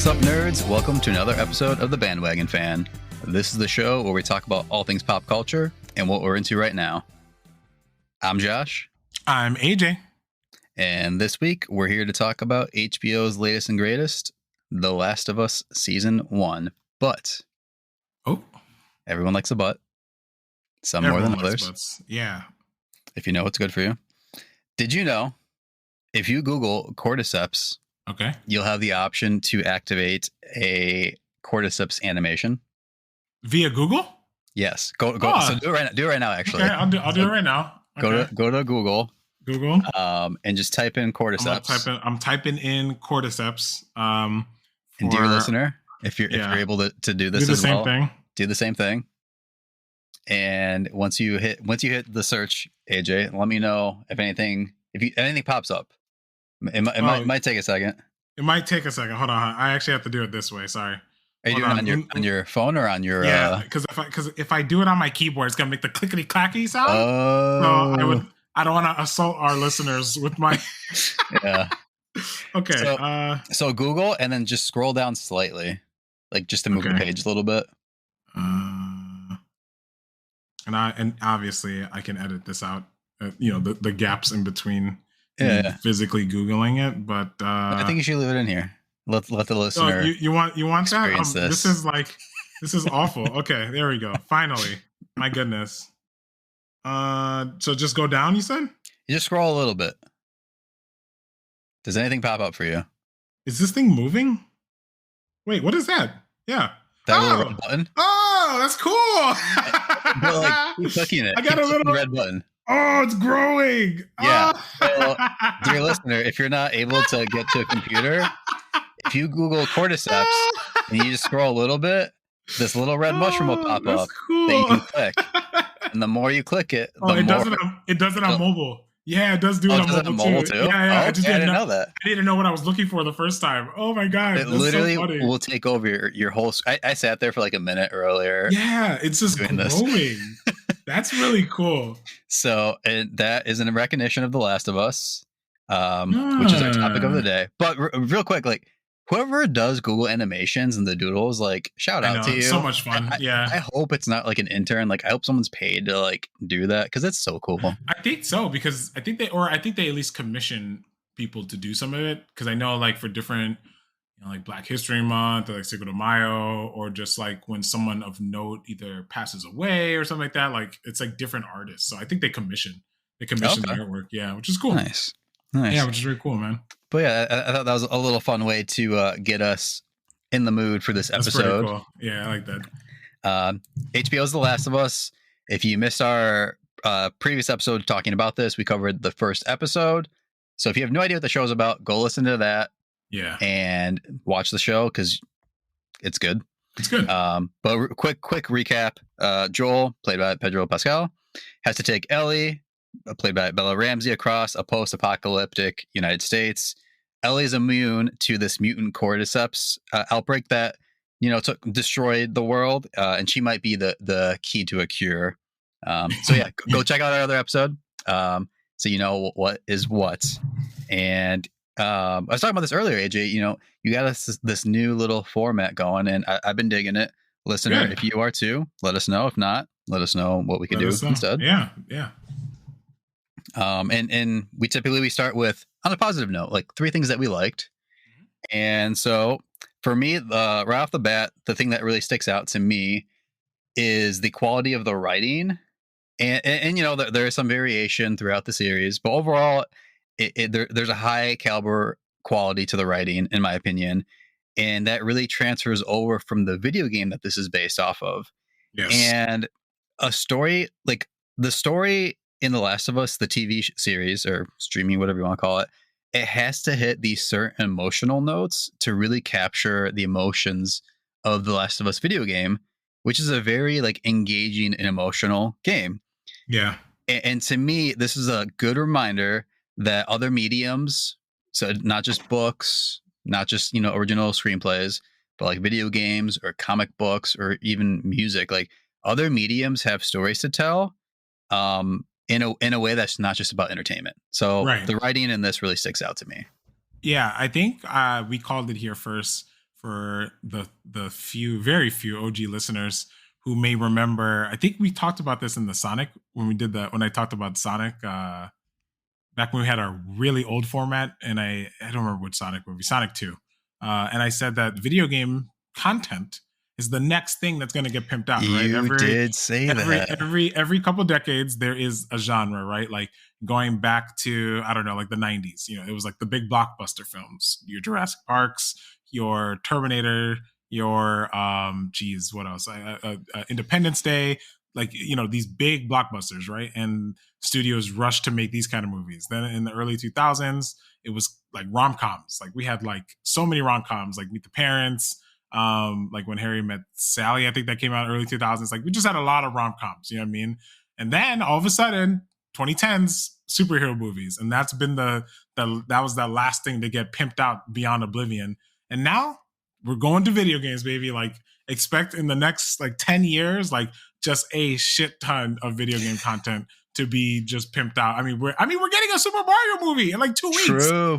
up, nerds? Welcome to another episode of The Bandwagon Fan. This is the show where we talk about all things pop culture and what we're into right now. I'm Josh. I'm AJ. And this week, we're here to talk about HBO's latest and greatest, The Last of Us Season 1. But everyone likes a but. Some Everyone more than others. Butts. Yeah. If you know what's good for you. Did you know, if you Google cordyceps, you'll have the option to activate a cordyceps animation via Google? Yes. Go. So do it right now. Do it right now. Actually, okay, I'll do it right now. Okay. Go to Google. And just type in cordyceps. I'm typing in cordyceps. And dear listener, if you're able to do this as well, do the same thing. And once you hit the search, AJ, let me know if anything pops up. It might take a second. It might take a second. Hold on. I actually have to do it this way. Sorry. Are you doing it on your phone or on your? Yeah, because if I do it on my keyboard, it's gonna make the clickety clacky sound. Oh. So I don't want to assault our listeners with my. Yeah. Okay. So Google and then just scroll down slightly, like just to move the page a little bit. And obviously I can edit this out. The gaps in between. Physically Googling it, but I think you should leave it in here. Let the listener. You want that? This is awful. Okay, there we go. Finally, my goodness. So just go down. You said you just scroll a little bit. Does anything pop up for you? Is this thing moving? Wait, what is that? Yeah, that little red button. Oh, that's cool. Keep clicking it. I got a little red button. Oh, it's growing. Yeah. So, dear listener, if you're not able to get to a computer, if you Google cordyceps and you just scroll a little bit, this little red mushroom will pop up that you can click. And the more you click it, it does it on mobile. Yeah, it does do it on mobile too. Yeah. I didn't know that. I didn't know what I was looking for the first time. Oh my god. It literally will take over your whole. I sat there for like a minute earlier. Yeah, it's just growing. That's really cool. So that is in recognition of The Last of Us, which is our topic of the day. But real quick, like whoever does Google animations and the doodles, like shout out to you. So much fun. I hope it's not like an intern. Like I hope someone's paid to like do that because it's so cool. I think so because I think they at least commission people to do some of it because I know like for different. Like Black History Month or like Cinco de Mayo or just like when someone of note either passes away or something like that. Like it's like different artists. So I think they commission their work. Yeah, which is cool. Nice. Yeah, which is really cool, man. But yeah, I thought that was a little fun way to get us in the mood for this episode. That's pretty cool. Yeah, I like that. HBO's The Last of Us. If you missed our previous episode talking about this, we covered the first episode. So if you have no idea what the show's about, go listen to that. Yeah, and watch the show because it's good. It's good. But quick recap: Joel, played by Pedro Pascal, has to take Ellie, played by Bella Ramsey, across a post-apocalyptic United States. Ellie is immune to this mutant cordyceps outbreak that destroyed the world, and she might be the key to a cure. So yeah, go check out our other episode, so you know what is what. And I was talking about this earlier, AJ. You got us this new little format going, and I've been digging it. Listener, if you are too, let us know. If not, let us know what we can do instead. Yeah. And we start with on a positive note, like 3 things that we liked. And so for me, right off the bat, the thing that really sticks out to me is the quality of the writing, and there is some variation throughout the series, but overall. There's a high caliber quality to the writing, in my opinion, and that really transfers over from the video game that this is based off of. Yes. And a story like the story in The Last of Us, the TV series or streaming, whatever you want to call it, it has to hit these certain emotional notes to really capture the emotions of The Last of Us video game, which is a very like engaging and emotional game. Yeah. And to me, this is a good reminder that other mediums, so not just books, not just original screenplays, but like video games or comic books or even music, like other mediums have stories to tell in a way that's not just about entertainment. So the writing in this really sticks out to me. Yeah, I think we called it here first for the few, very few OG listeners who may remember. I think we talked about this in the Sonic when we did that, when I talked about Sonic back when we had our really old format, and I don't remember which Sonic movie, Sonic 2. And I said that video game content is the next thing that's going to get pimped out, right? You did say that. Every couple decades there is a genre, right? Like going back to, I don't know, like the 90s, it was like the big blockbuster films, your Jurassic Parks, your Terminator, your geez, what else? Independence Day, like these big blockbusters, right? And studios rushed to make these kind of movies. Then in the early 2000s, it was like rom-coms. Like we had like so many rom-coms, like Meet the Parents, like When Harry Met Sally, I think that came out early 2000s. Like we just had a lot of rom-coms, you know what I mean? And then all of a sudden 2010s superhero movies, and that's been the that was that last thing to get pimped out beyond oblivion. And now we're going to video games, baby. Like expect in the next like 10 years, like just a shit ton of video game content to be just pimped out. I mean, we're getting a Super Mario movie in like 2 weeks.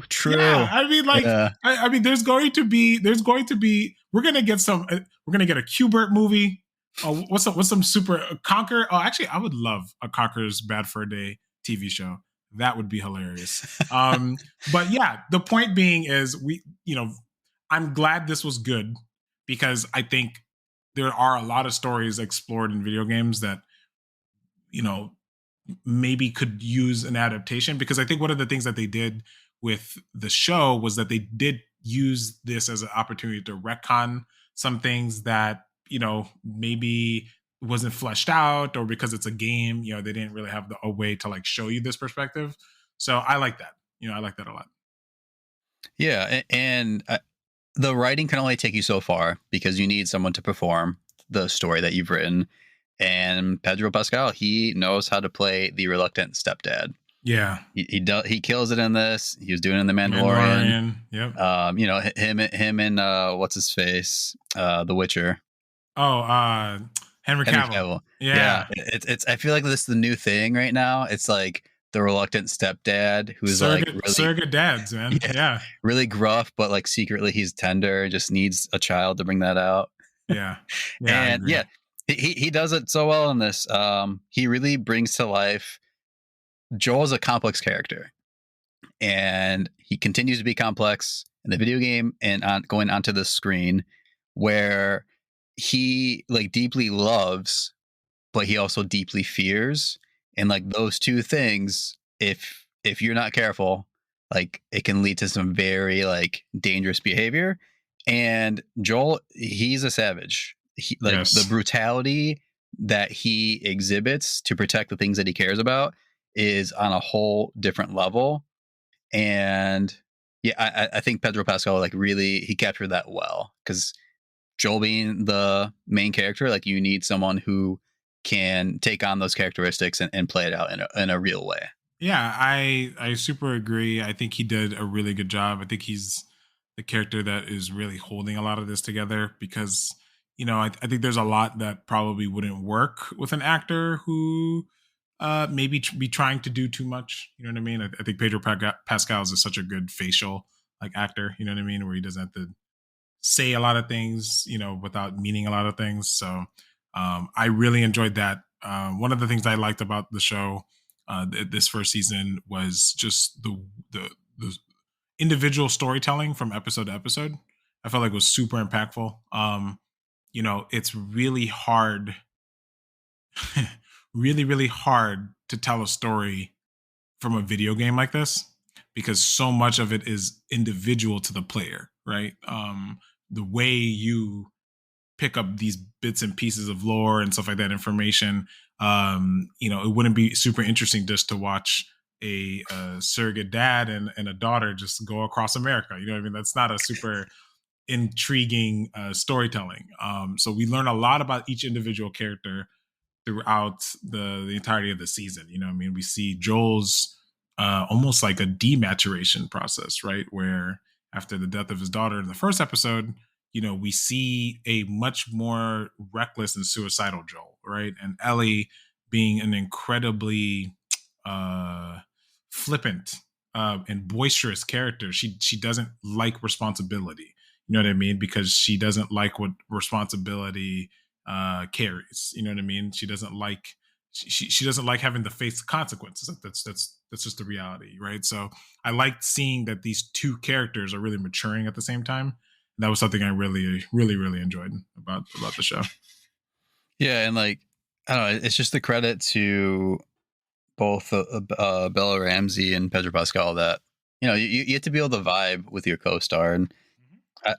True. Yeah, I mean, like, Yeah. I mean, there's going to be, we're gonna get a Q*bert movie. Oh, what's some super Conquer? Oh, actually, I would love a Conquer's Bad for a Day TV show. That would be hilarious. But yeah, the point being is I'm glad this was good, because I think there are a lot of stories explored in video games that maybe could use an adaptation, because I think one of the things that they did with the show was that they did use this as an opportunity to retcon some things that maybe wasn't fleshed out, or because it's a game, they didn't really have a way to like show you this perspective. So I like that. I like that a lot. Yeah, and the writing can only take you so far, because you need someone to perform the story that you've written. And Pedro Pascal, he knows how to play the reluctant stepdad. Yeah, he kills it in this. He was doing it in The Mandalorian. Yep. Him and what's his face, The Witcher. Oh, Henry Cavill. Yeah. It's. I feel like this is the new thing right now. It's like the reluctant stepdad who's surrogate dads, man. Yeah, really gruff, but like secretly he's tender. Just needs a child to bring that out. Yeah. And yeah, he does it so well in this. He really brings to life. Joel's a complex character, and he continues to be complex in the video game and going onto the screen, where he like deeply loves, but he also deeply fears. And like those two things, if you're not careful, like it can lead to some very like dangerous behavior. And Joel, he's a savage. The brutality that he exhibits to protect the things that he cares about is on a whole different level. And yeah, I think Pedro Pascal like really he captured that well, because Joel being the main character, like you need someone who can take on those characteristics and play it out in a real way. Yeah, I super agree. I think he did a really good job. I think he's the character that is really holding a lot of this together, because I think there's a lot that probably wouldn't work with an actor who maybe be trying to do too much. You know what I mean? I think Pedro Pascal is such a good facial like actor. You know what I mean? Where he doesn't have to say a lot of things, without meaning a lot of things. So I really enjoyed that. One of the things I liked about the show this first season was just the individual storytelling from episode to episode. I felt like it was super impactful. It's really hard, really hard to tell a story from a video game like this, because so much of it is individual to the player, right? The way you pick up these bits and pieces of lore and stuff like that, information, it wouldn't be super interesting just to watch a surrogate dad and a daughter just go across America. You know what I mean? That's not a super intriguing storytelling. So we learn a lot about each individual character throughout the entirety of the season. You know what I mean? We see Joel's almost like a dematuration process, right? Where after the death of his daughter in the first episode, we see a much more reckless and suicidal Joel, right? And Ellie being an incredibly flippant and boisterous character. She doesn't like responsibility. You know what I mean? Because she doesn't like what responsibility carries. You know what I mean? She doesn't like she doesn't like having to face the consequences. Like that's just the reality, right? So I liked seeing that these two characters are really maturing at the same time. That was something I really enjoyed about the show. Yeah, and like I don't know, it's just the credit to both Bella Ramsey and Pedro Pascal that you get to be able to vibe with your co-star, and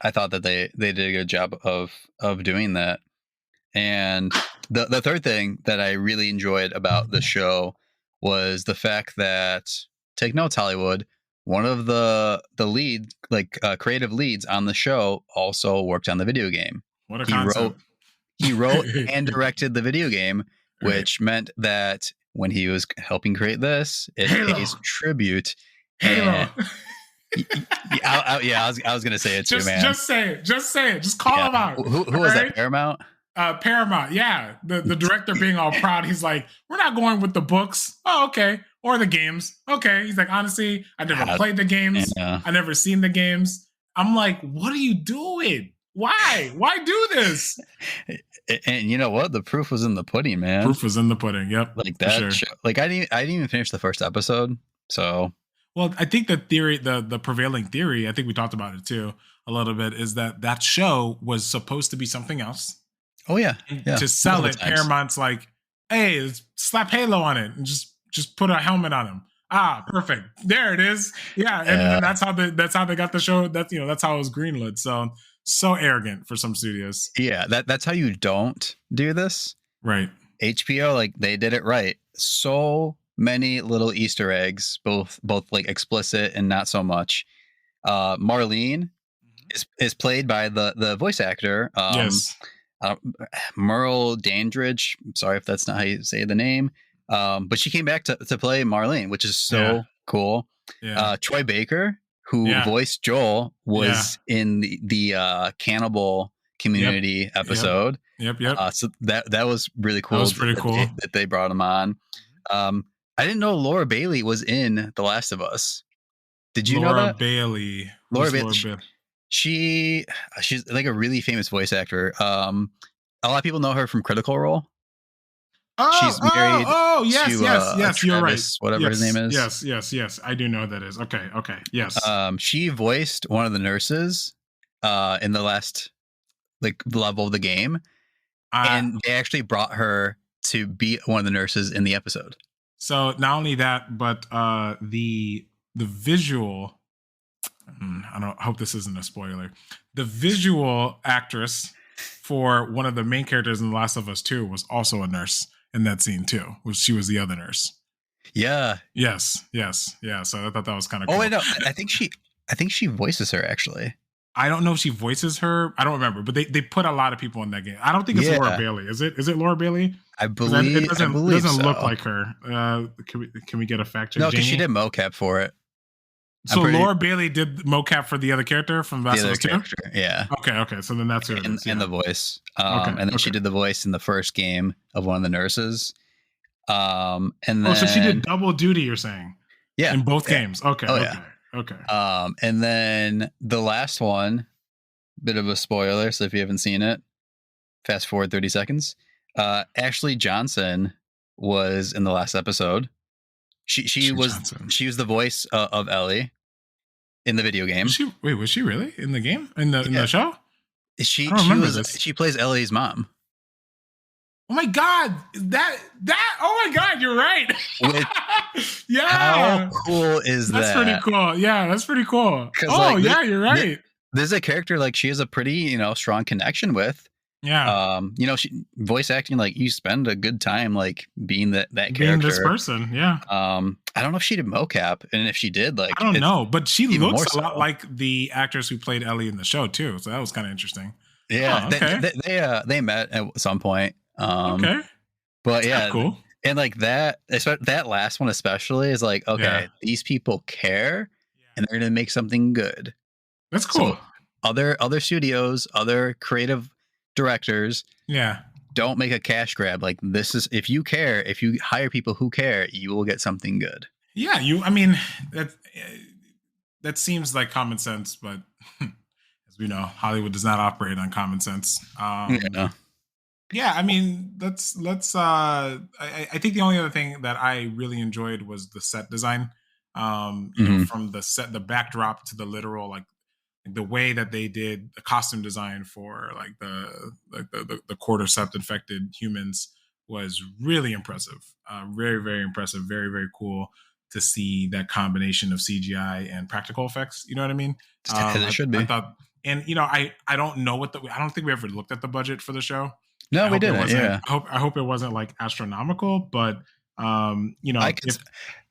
I thought that they did a good job of doing that. And the third thing that I really enjoyed about the show was the fact that, take notes, Hollywood, one of the lead creative leads on the show also worked on the video game. What a He wrote concept! he wrote and directed the video game, Right. which meant that when he was helping create this, it Halo. pays tribute. Halo. And I was gonna say it too, man. Just say it. Just say it. Just call him out. Who was that? Paramount? Paramount, yeah. The director being all proud, he's like, we're not going with the books. Oh, okay. Or the games. Okay. He's like, honestly, I never played the games. Yeah. I never seen the games. I'm like, what are you doing? Why? Why do this? And you know what? The proof was in the pudding, man. Proof was in the pudding. Yep. Like that. Sure. Show, like I didn't even finish the first episode. So, well, I think the theory, the prevailing theory, I think we talked about it too a little bit, is that show was supposed to be something else. Oh yeah. To sell it, Paramount's like, hey, let's slap Halo on it and just put a helmet on him. Ah, perfect. There it is. Yeah, and that's how they got the show. That's how it was greenlit. So arrogant for some studios. Yeah, that's how you don't do this. Right. HBO, like, they did it right. So many little Easter eggs, both like explicit and not so much. Marlene is played by the voice actor. Yes. Merle Dandridge. Sorry if that's not how you say the name. But she came back to play Marlene, which is so cool. Yeah. Troy Baker, who voiced Joel, was in the cannibal community episode. Yep. So that was really cool. That was pretty cool that they brought him on. I didn't know Laura Bailey was in The Last of Us. Did you know that? Laura Bailey. She's like a really famous voice actor. A lot of people know her from Critical Role. She's married. Yes, you're right. Whatever his name is. Yes. I do know who that is. Okay, yes. She voiced one of the nurses in the last level of the game, and they actually brought her to be one of the nurses in the episode. So not only that, but the visual. I hope this isn't a spoiler. The visual actress for one of the main characters in The Last of Us 2 was also a nurse in that scene too. She was the other nurse. Yeah. Yes. Yeah. So I thought that was kind of cool. Oh wait, no. I think she voices her actually. I don't know if she voices her. I don't remember, but they put a lot of people in that game. I don't think it's Laura Bailey. Is it Laura Bailey? I believe it doesn't look like her. Can we get a fact check? No, because she did mocap for it. So Laura Bailey did mocap for the other character from Last of Us 2? Yeah. Okay. So then that's her. And the voice. And then she did the voice in the first game of one of the nurses. And then, so she did double duty, you're saying? Yeah. In both games. Okay. Okay. And then the last one, bit of a spoiler, so if you haven't seen it, fast forward 30 seconds. Ashley Johnson was in the last episode. She was the voice of Ellie in the video game. Was she really in the game? In the show? She plays Ellie's mom. Oh my god! Oh my god! You're right. Yeah. How cool is that? That's pretty cool. Yeah, that's pretty cool. Oh yeah, you're right. There's a character she has a pretty strong connection with. Yeah. She voice acting, you spend a good time being that character. Being this person, yeah. I don't know if she did mocap, and if she did, I don't know, but she looks a lot like the actress who played Ellie in the show too. So that was kind of interesting. Yeah. Okay. They met at some point. Okay. But yeah, cool. And that last one especially is these people care, and they're gonna make something good. That's cool. So other studios, other creative directors, don't make a cash grab. This is, if you care, if you hire people who care, you will get something good. Yeah, that seems like common sense, but as Hollywood does not operate on common sense. Yeah. Yeah, I mean, let's I think the only other thing that I really enjoyed was the set design. Hmm. From the backdrop to the literal, like the way that they did the costume design for like the cordyceps infected humans was really impressive. Very, very impressive. Very, very cool to see that combination of CGI and practical effects. You know what I mean? As it should I be. thought, and I don't know I don't think we ever looked at the budget for the show. I No, we hope it didn't. wasn't. Yeah. I hope it wasn't like astronomical, but I could. if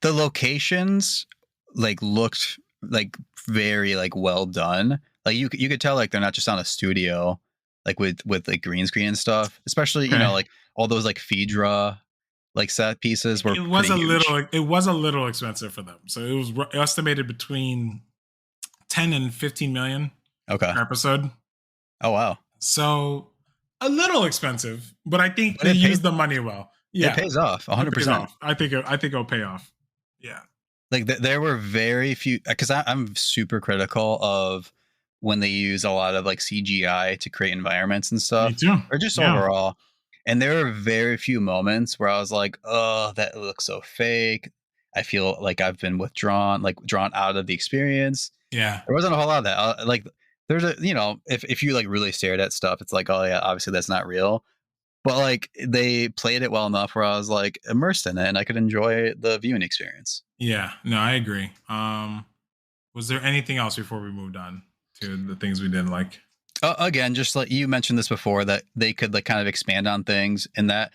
The locations like looked like very like well done. Like you could tell like they're not just on a studio like with like green screen and stuff. Especially okay, like all those like Phaedra like set pieces were pretty huge. it was a little expensive for them. So it was estimated between 10 and 15 million Okay. per episode. Oh wow. So a little expensive, but I think But they used the money well. it Yeah, pays off it pays 100%. off. I think it'll pay off. Yeah. Like there were very few because I'm super critical of when they use a lot of like CGI to create environments and Me stuff, too. or just Yeah. overall. And there were very few moments where I was like, "Oh, that looks so fake." I feel like I've been drawn out of the experience. Yeah. There wasn't a whole lot of that. Like, there's a if you like really stared at stuff, it's like, oh yeah, obviously that's not real. But like they played it well enough where I was like immersed in it, and I could enjoy the viewing experience. Yeah. No, I agree. Was there anything else before we moved on to the things we didn't like? Again, just like you mentioned this before, that they could like kind of expand on things, and that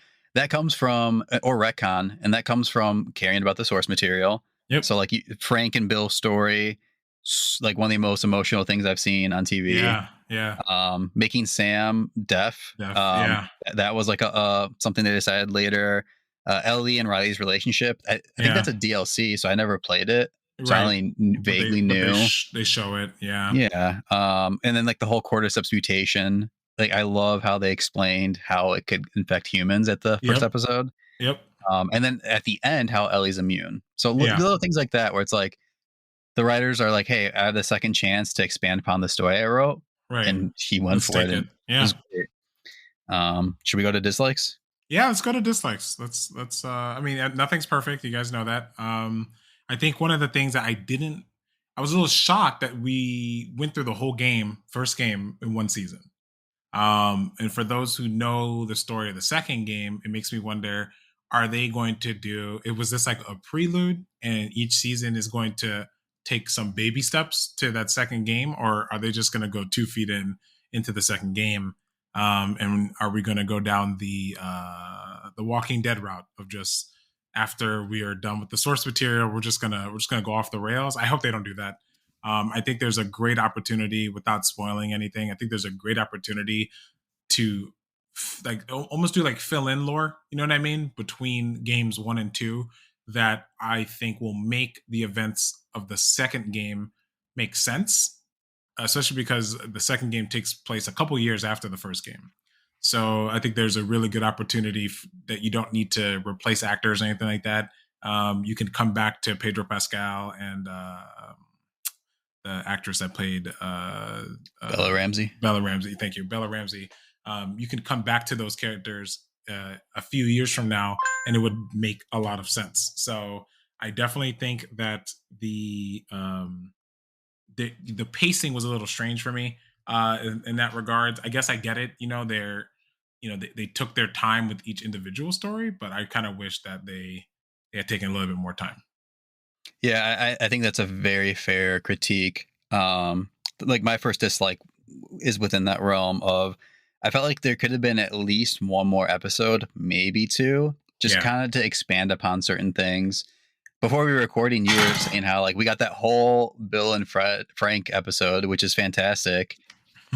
comes from or retcon, and that comes from caring about the source material. Yep. So like Frank and Bill's story, like one of the most emotional things I've seen on TV. Yeah. Yeah. Making Sam deaf, Yeah. that was like a something they decided later. Ellie and Riley's relationship, I think Yeah. that's a DLC, so I never played it, so I Right. only But vaguely knew. they show it. Yeah. Yeah. And then like the whole cordyceps mutation. Like I love how they explained how it could infect humans at the first Yep. episode. Yep. And then at the end, how Ellie's immune. So Yeah. little things like that, where it's like the writers are like, "Hey, I had a second chance to expand upon the story I wrote," Right. and he went Let's for it, take and it. it Yeah. was great. Should we go to dislikes? Yeah, let's go to dislikes. Let's I mean, nothing's perfect. You guys know that. I think one of the things that I was a little shocked that we went through the whole game, first game in one season. And for those who know the story of the second game, it makes me wonder, are they going to do it? Was this like a prelude and each season is going to take some baby steps to that second game, or are they just going to go 2 feet into the second game? And are we going to go down the Walking Dead route of just after we are done with the source material, we're just gonna go off the rails? I hope they don't do that. I think there's a great opportunity, without spoiling anything. I think there's a great opportunity to like almost do like fill in lore. You know what I mean? Between games 1 and 2, that I think will make the events of the second game make sense, especially because the second game takes place a couple years after the first game. So I think there's a really good opportunity that you don't need to replace actors or anything like that. You can come back to Pedro Pascal and the actress that played Bella Ramsey. Bella Ramsey. Thank you, Bella Ramsey. You can come back to those characters a few years from now, and it would make a lot of sense. So I definitely think that the pacing was a little strange for me in that regard. I guess I get it. They took their time with each individual story, but I kind of wish that they had taken a little bit more time. Yeah, I think that's a very fair critique. Like my first dislike is within that realm of I felt like there could have been at least one more episode, maybe two, just Yeah. kind of to expand upon certain things. Before we were recording, you were saying how like we got that whole Bill and Frank episode, which is fantastic.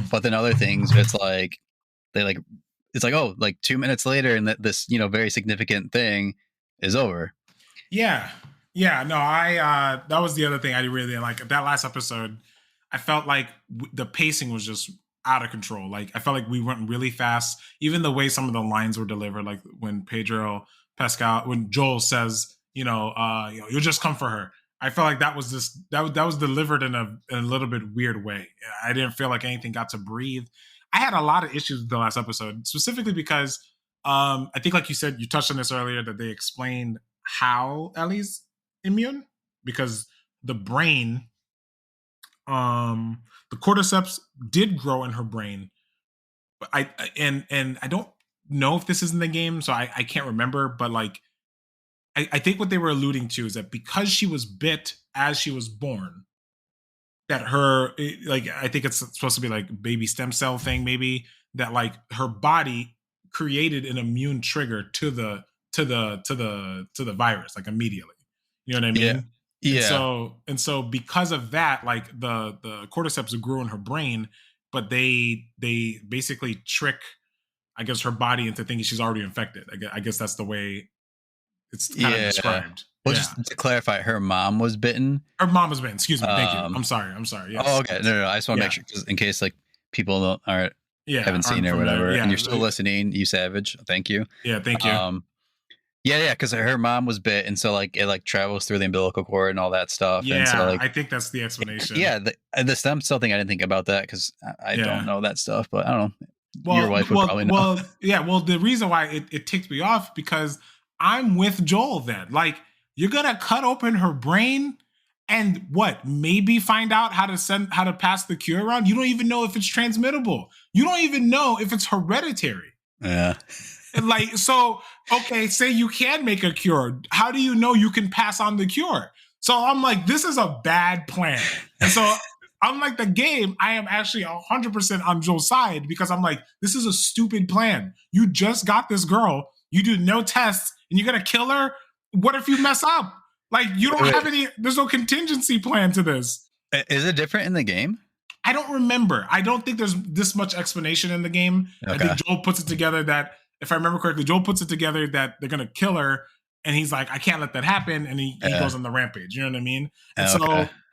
But then other things, it's like they like it's like, oh, like 2 minutes later, and that this very significant thing is over. Yeah. Yeah. No, that was the other thing I really didn't like. That last episode, I felt like the pacing was just out of control. Like, I felt like we went really fast. Even the way some of the lines were delivered, like when when Joel says, you'll just come for her. I felt like that was that was delivered in a little bit weird way. I didn't feel like anything got to breathe. I had a lot of issues with the last episode, specifically because I think, like you said, you touched on this earlier, that they explained how Ellie's immune, because the brain, the cordyceps did grow in her brain. But and I don't know if this is in the game, so I can't remember. But like, I think what they were alluding to is that because she was bit as she was born, that like, I think it's supposed to be like baby stem cell thing, maybe, that like her body created an immune trigger to the virus, like, immediately. You know what I Yeah. mean? Yeah. And so because of that, like, the cordyceps grew in her brain, but they basically trick, I guess, her body into thinking she's already infected. I guess that's the way it's kind of Yeah. described. Well, Yeah. just to clarify, her mom was bitten. Her mom has been. Excuse me. Thank you. Um, I'm sorry. I'm sorry. Yes. oh, okay. No. I just want to Yeah. make sure, 'cause in case like people aren't Yeah. haven't seen Aren't it or familiar. whatever, and Yeah. you're still listening, you savage. Thank you. Yeah. Thank you. Um, yeah, because her mom was bit, and so like it like travels through the umbilical cord and all that stuff, and so Yeah. like I think that's the explanation. yeah, the stem cell thing, I didn't think about that because I don't Yeah. know that stuff, but I don't know. Your Well, wife would probably know. yeah. Well, the reason why it ticked me off, because I'm with Joel. Then, like, you're gonna cut open her brain and what? Maybe find out how to pass the cure around. You don't even know if it's transmittable. You don't even know if it's hereditary. Yeah. And like, so, okay, say you can make a cure. How do you know you can pass on the cure? So I'm like, this is a bad plan. And so, unlike the game, I am actually 100% on Joel's side, because I'm like, this is a stupid plan. You just got this girl, you do no tests, and you're gonna kill her. What if you mess up? Like, you don't have any, there's no contingency plan to this. Is it different in the game? I don't remember. I don't think there's this much explanation in the game. Okay. I think Joel puts it together that, if I remember correctly, Joel puts it together that they're gonna kill her, and he's like, I can't let that happen, and he goes on the rampage. You know what I mean?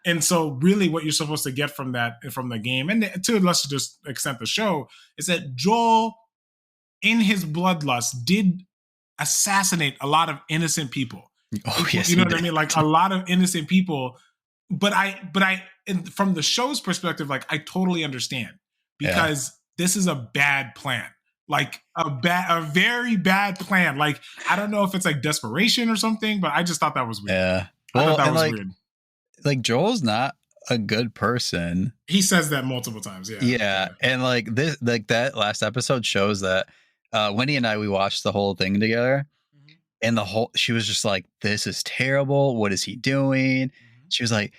And so really, what you're supposed to get from the game, and to a lesser just extent the show, is that Joel, in his bloodlust, did assassinate a lot of innocent people. Oh, yes, you know what I mean? Like, a lot of innocent people. But from the show's perspective, like, I totally understand, because this is a bad plan. Like, a very bad plan. Like, I don't know if it's like desperation or something, but I just thought that was weird. Yeah. Well, I thought that was like, weird. Like, Joel's not a good person. He says that multiple times. Yeah. Yeah. And like this, like that last episode shows that Wendy and I, we watched the whole thing together, and she was just like, this is terrible. What is he doing? She was like,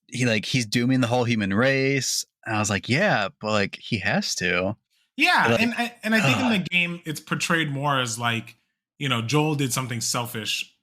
he's dooming the whole human race. And I was like, yeah, but like, he has to. Yeah. Like, and I think in the game, it's portrayed more as like, Joel did something selfish.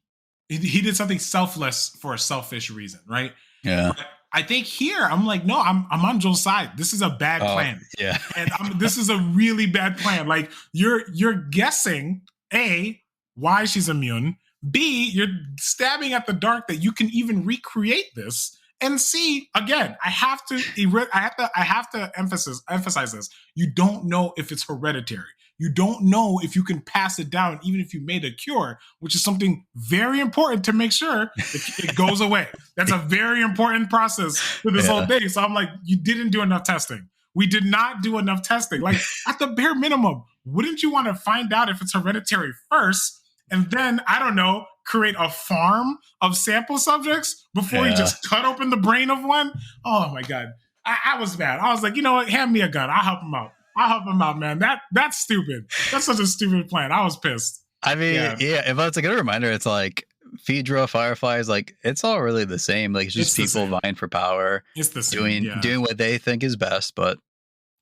He did something selfless for a selfish reason, right? Yeah. But I think here, I'm like, no, I'm on Joel's side. This is a bad plan. Yeah. And this is a really bad plan. Like, you're guessing, A, why she's immune. B, you're stabbing at the dark that you can even recreate this. And C, again, I have to emphasize this. You don't know if it's hereditary. You don't know if you can pass it down, even if you made a cure, which is something very important to make sure it goes away. That's a very important process for this whole thing. So I'm like, you didn't do enough testing. We did not do enough testing. Like, at the bare minimum, wouldn't you want to find out if it's hereditary first, and then, I don't know, create a farm of sample subjects before you just cut open the brain of one? Oh my God. I was mad. I was like, you know what? Hand me a gun. I'll help him out, man. That's stupid. That's such a stupid plan. I was pissed. I mean, yeah, but it's a good reminder. It's like Phaedra, Fireflies, like, it's all really the same. Like, it's just people vying for power. It's the same. Doing what they think is best, but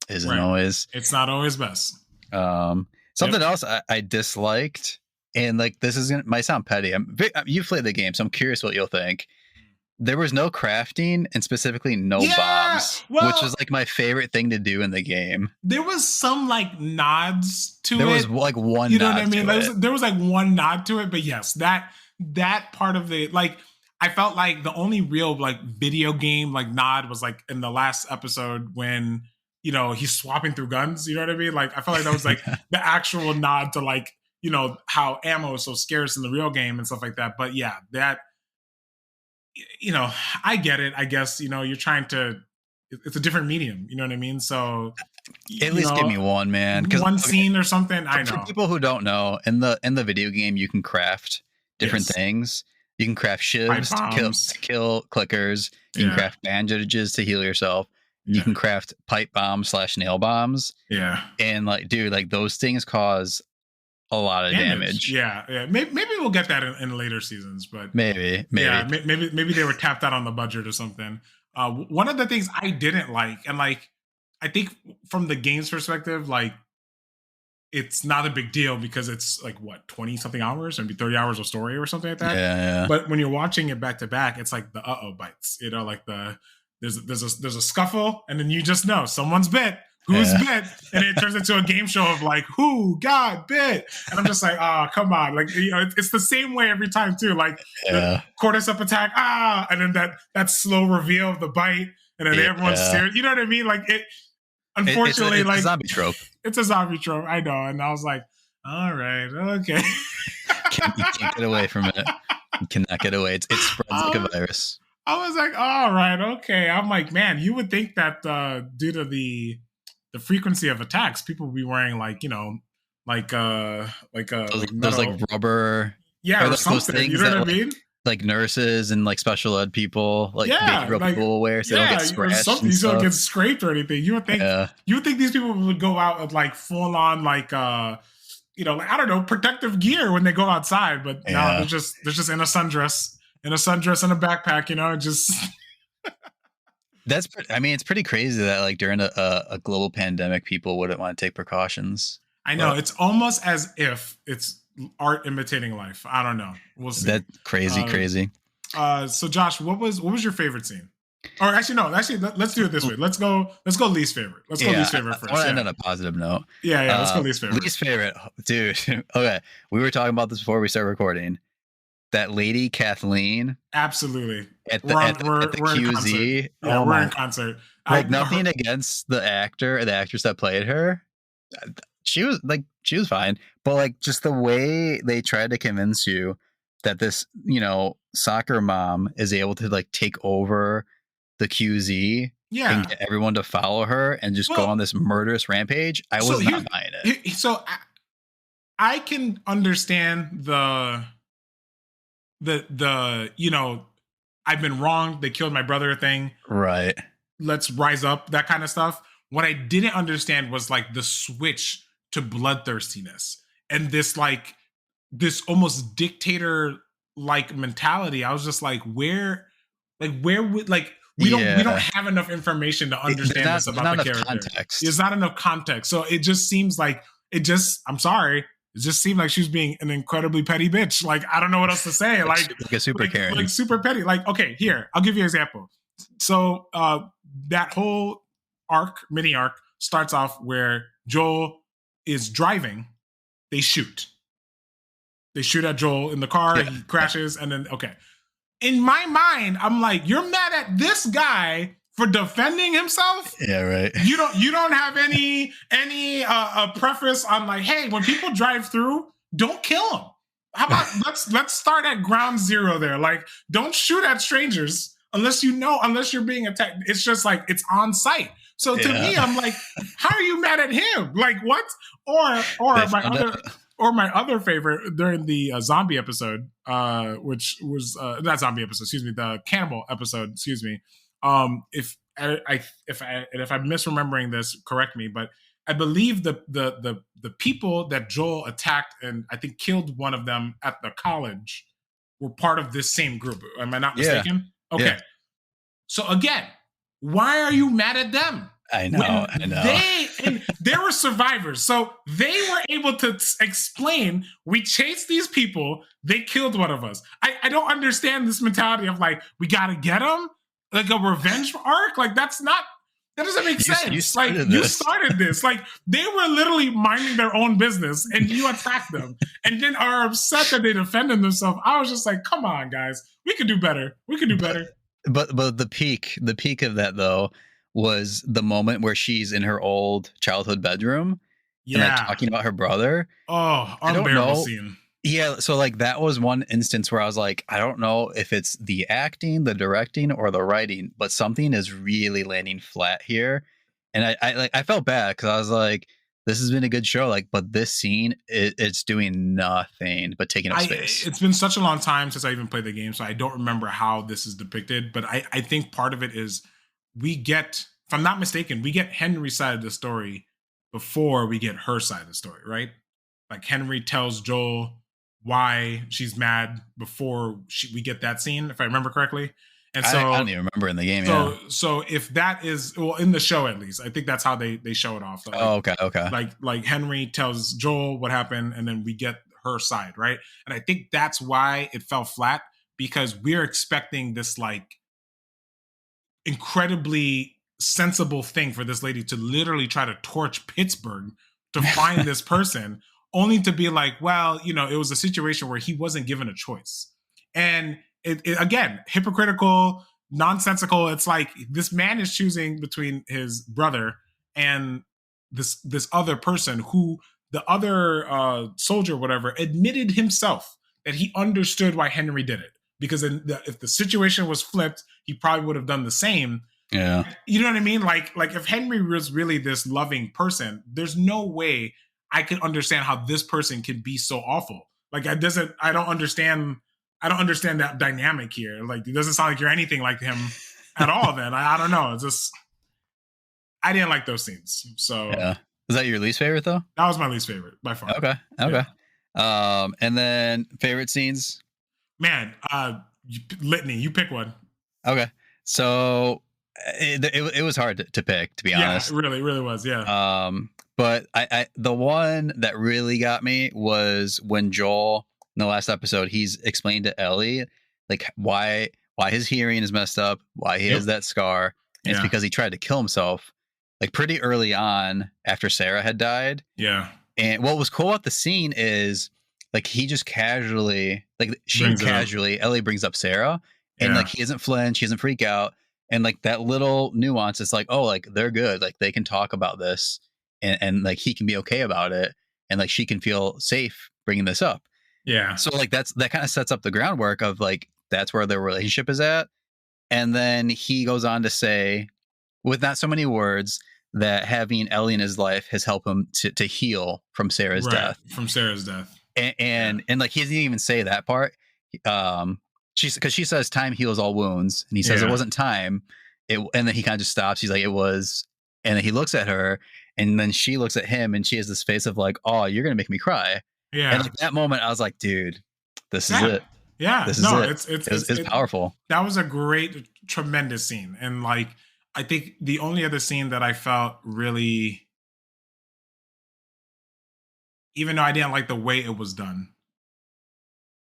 isn't always. It's not always best. Something else I disliked, and like, this might sound petty. You played the game, so I'm curious what you'll think. There was no crafting, and specifically no bombs, which is like my favorite thing to do in the game. There was some like nods to it. There was like one. You know what I mean? There was like one nod to it, but yes, that part of the, like, I felt like the only real like video game like nod was like in the last episode when, he's swapping through guns. You know what I mean? Like, I felt like that was like the actual nod to, like, how ammo is so scarce in the real game and stuff like that. But yeah, you know, I get it. I guess, you know, you're trying to, it's a different medium. You know what I mean? So, At you least give know, me one, man. Because one scene or something. I for know. people who don't know, in the video game, you can craft different Yes. things. You can craft Pipe shivs bombs. to kill clickers. You can Yeah. craft bandages to heal yourself. You Yeah. can craft pipe bombs / nail bombs. Yeah. And like, dude, like those things cause a lot of damage. Yeah. Yeah. Maybe we'll get that in later seasons, but Maybe. yeah, maybe they were tapped out on the budget or something. One of the things I didn't like, and like, I think from the game's perspective, like, it's not a big deal because it's like what, 20 something hours, maybe 30 hours of story or something like that. Yeah. But when you're watching it back to back, it's like the bites, you know, like there's a scuffle, and then you just know someone's bit, who's bit, and it turns into a game show of like who got bit, and I'm just like, come on, like, you know, it's the same way every time too, like the cordyceps attack, and then that slow reveal of the bite, and then everyone's staring, you know what I mean, like it. Unfortunately, it's like a zombie trope. It's a zombie trope, I know, and I was like, all right, okay. You can't get away from it. You cannot get away. It spreads like a virus. I was like, all right, okay. I'm like, man, you would think that due to the frequency of attacks, people would be wearing like, you know, like those like rubber, yeah, or something. You know what I mean? Like nurses and like special ed people, like baby people will wear, so they don't get scratched. Or something, so don't get scraped or anything. You would think these people would go out with like full on like you know, like, I don't know, protective gear when they go outside, but no, they're just in a sundress, and a backpack, you know, just. I mean, it's pretty crazy that like during a global pandemic, people wouldn't want to take precautions. I know, it's almost as if it's art imitating life. I don't know. We'll see. That's crazy. So Josh, what was your favorite scene? Or actually, no. Actually, let's do it this way. Let's go least favorite. Let's go least favorite first. I want to end on a positive note. Yeah. Let's go least favorite. Least favorite, dude. Okay, we were talking about this before we started recording. That lady Kathleen. Absolutely. At the QZ. Yeah, we're in concert. Like nothing against the actor or the actress that played her. She was fine, but like just the way they tried to convince you that this, you know, soccer mom is able to like take over the QZ and get everyone to follow her and just go on this murderous rampage. I was not buying it. So I can understand the you know, I've been wrong, they killed my brother thing. Right. Let's rise up, that kind of stuff. What I didn't understand was like the switch to bloodthirstiness and this almost dictator like mentality. I was just like, where would like we don't have enough information to understand this about the character. Context. There's not enough context. So it just seems like I'm sorry. It just seemed like she was being an incredibly petty bitch. Like, I don't know what else to say. Like a super Karen. Like super petty. Like, okay, here, I'll give you an example. So that whole mini arc starts off where Joel is driving. They shoot at Joel in the car. He crashes, and then in my mind, I'm like, you're mad at this guy for defending himself. Yeah, right. You don't have any preface on like, hey, when people drive through, don't kill them. How about let's start at ground zero there. Like, don't shoot at strangers unless you're being attacked. It's just like it's on site. So to me, I'm like, how are you mad at him? Like, what? Or my other favorite during the zombie episode, which was not zombie episode, excuse me, the cannibal episode, excuse me. If I'm misremembering this, correct me, but I believe the people that Joel attacked and I think killed one of them at the college were part of this same group. Am I not mistaken? Yeah. Okay. Yeah. So again, why are you mad at them? I know. They were survivors. So they were able to explain, we chased these people, they killed one of us. I don't understand this mentality of like, we got to get them? Like a revenge arc? Like, that doesn't make sense. You started this. Like, they were literally minding their own business and you attacked them and then are upset that they defended themselves. I was just like, come on, guys. We could do better. But the peak of that though was the moment where she's in her old childhood bedroom and like talking about her brother. Oh, unbearable scene. Yeah, so like that was one instance where I was like, I don't know if it's the acting, the directing, or the writing, but something is really landing flat here. And I felt bad because I was like, this has been a good show, like, but this scene it's doing nothing but taking up I space. It's been such a long time since I even played the game, so I don't remember how this is depicted. But I think part of it is we get, if I'm not mistaken, we get Henry's side of the story before we get her side of the story, right? Like Henry tells Joel why she's mad before we get that scene, if I remember correctly. And I don't so even remember in the game. Yeah. so if that is, well, in the show at least, I think that's how they show it off. So Oh, okay, okay. like Henry tells Joel what happened, and then we get her side, right? And I think that's why it fell flat, because we're expecting this like incredibly sensible thing for this lady to literally try to torch Pittsburgh to find this person, only to be like, well, you know, it was a situation where he wasn't given a choice. And it again, hypocritical, nonsensical. It's like this man is choosing between his brother and this other person who the other soldier, whatever, admitted himself that he understood why Henry did it. Because if the situation was flipped, he probably would have done the same. Yeah. You know what I mean? Like if Henry was really this loving person, there's no way I could understand how this person can be so awful. Like I don't understand that dynamic here. Like it doesn't sound like you're anything like him at all. Then I don't know. It's just I didn't like those scenes. So Yeah. Is that your least favorite though? that was my least favorite by far. Okay. Okay. Yeah. And then favorite scenes. Man, litany. You pick one. Okay. So it was hard to pick, to be Yeah, honest. it really was. Yeah. But I the one that really got me was when Joel, in the last episode, he's explained to Ellie like why his hearing is messed up, why he Yep. has that scar, and it's Yeah. because he tried to kill himself like pretty early on after Sarah had died. Yeah. And what was cool about the scene is like he just casually, like Brings it up. Ellie brings up Sarah, and Yeah. like he doesn't flinch, he doesn't freak out, and like that little nuance, it's like, oh, like they're good, like they can talk about this, and like he can be okay about it, and like she can feel safe bringing this up. Yeah. So like that kind of sets up the groundwork of like that's where their relationship is at, and then he goes on to say, with not so many words, that having Ellie in his life has helped him to heal from Sarah's Right. death. From Sarah's death. And like he doesn't even say that part. Because she says time heals all wounds, and he says it wasn't time. And then he kind of just stops. He's like, it was. And then he looks at her, and then she looks at him, and she has this face of like, oh, you're gonna make me cry. Yeah. And like that moment, I was like, dude, this is Yeah. it. Yeah. This is No, it. It's powerful. That was a great, tremendous scene. And like, I think the only other scene that I felt really, even though I didn't like the way it was done,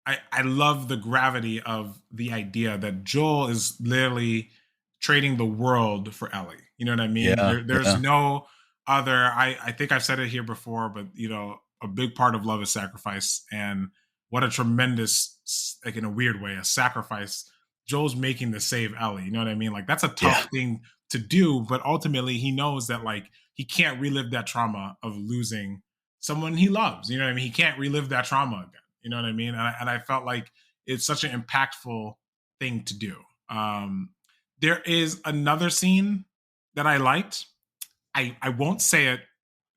I love the gravity of the idea that Joel is literally trading the world for Ellie. You know what I mean? Yeah, There's yeah. no other. I think I've said it here before, but you know, a big part of love is sacrifice, and what a tremendous, like in a weird way, a sacrifice Joel's making to save Ellie. You know what I mean? Like that's a tough thing to do, but ultimately he knows that like he can't relive that trauma of losing someone he loves. You know what I mean? He can't relive that trauma again. You know what I mean? And I felt like it's such an impactful thing to do. There is another scene that I liked. I won't say it.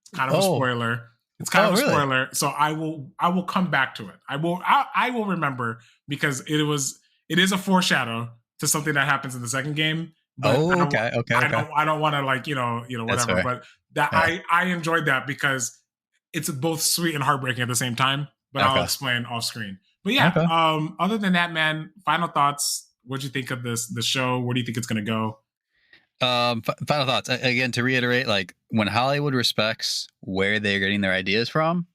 It's kind of a spoiler. It's kind of a really? spoiler. So I will come back to it. I will remember, because it is a foreshadow to something that happens in the second game. But Okay. I don't want to like, whatever. But that I enjoyed that because it's both sweet and heartbreaking at the same time. But I'll explain off screen. But yeah, other than that, man, final thoughts. What'd you think of the show? Where do you think it's gonna go? Final thoughts. Again, to reiterate, like when Hollywood respects where they're getting their ideas from,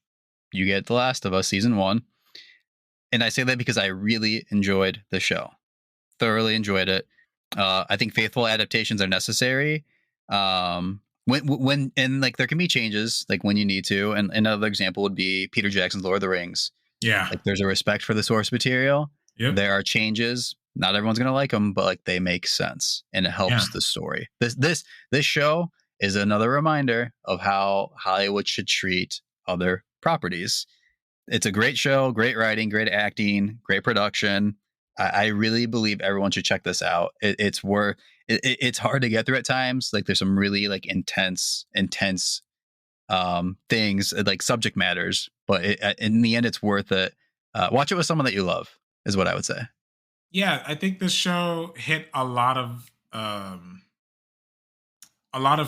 you get The Last of Us season 1. And I say that because I really enjoyed the show. Thoroughly enjoyed it. I think faithful adaptations are necessary. When and like there can be changes like when you need to. And another example would be Peter Jackson's Lord of the Rings. Yeah. Like there's a respect for the source material. Yep. There are changes. Not everyone's gonna like them, but like they make sense and it helps the story. This show is another reminder of how Hollywood should treat other properties. It's a great show, great writing, great acting, great production. I really believe everyone should check this out. It's hard to get through at times. Like there's some really like intense things like subject matters, but in the end, it's worth it. Watch it with someone that you love, is what I would say. Yeah, I think this show hit a lot of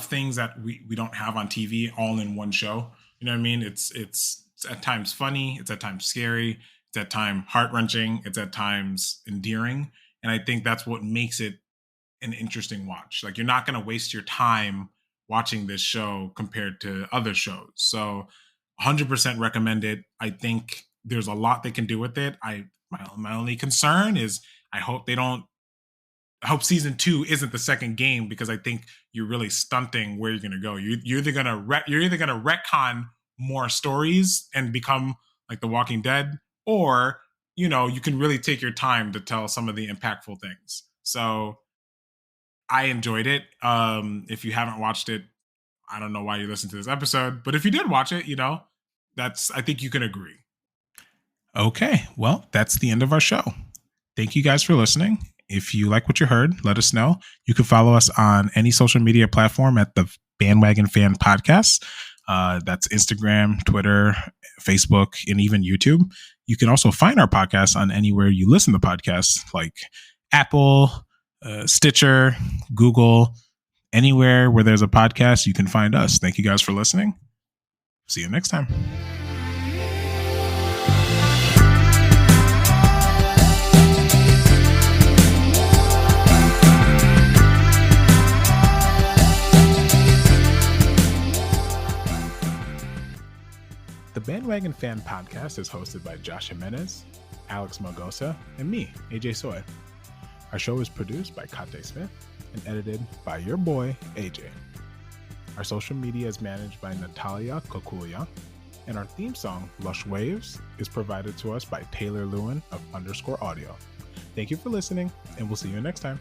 things that we don't have on TV all in one show. You know what I mean? It's at times funny, it's at times scary, it's at times heart wrenching, it's at times endearing, and I think that's what makes it an interesting watch. Like you're not going to waste your time watching this show compared to other shows. So 100% recommend it. I think there's a lot they can do with it. My only concern is I hope they don't I hope season 2 isn't the second game, because I think you're really stunting where you're going to go. You're either going to retcon more stories and become like The Walking Dead, or you can really take your time to tell some of the impactful things. So I enjoyed it. If you haven't watched it, I don't know why you listened to this episode, but if you did watch it, I think you can agree. Okay, well, that's the end of our show. Thank you guys for listening. If you like what you heard, let us know. You can follow us on any social media platform at the Bandwagon Fan Podcast. That's Instagram, Twitter, Facebook, and even YouTube. You can also find our podcast on anywhere you listen to podcasts, like Apple, Stitcher, Google, anywhere where there's a podcast, you can find us. Thank you guys for listening. See you next time. The Bandwagon Fan Podcast is hosted by Josh Jimenez, Alex Magosa, and me, AJ Soy. Our show is produced by Kate Smith and edited by your boy, AJ. Our social media is managed by Natalia Kokulia, and our theme song, Lush Waves, is provided to us by Taylor Lewin of _audio. Thank you for listening, and we'll see you next time.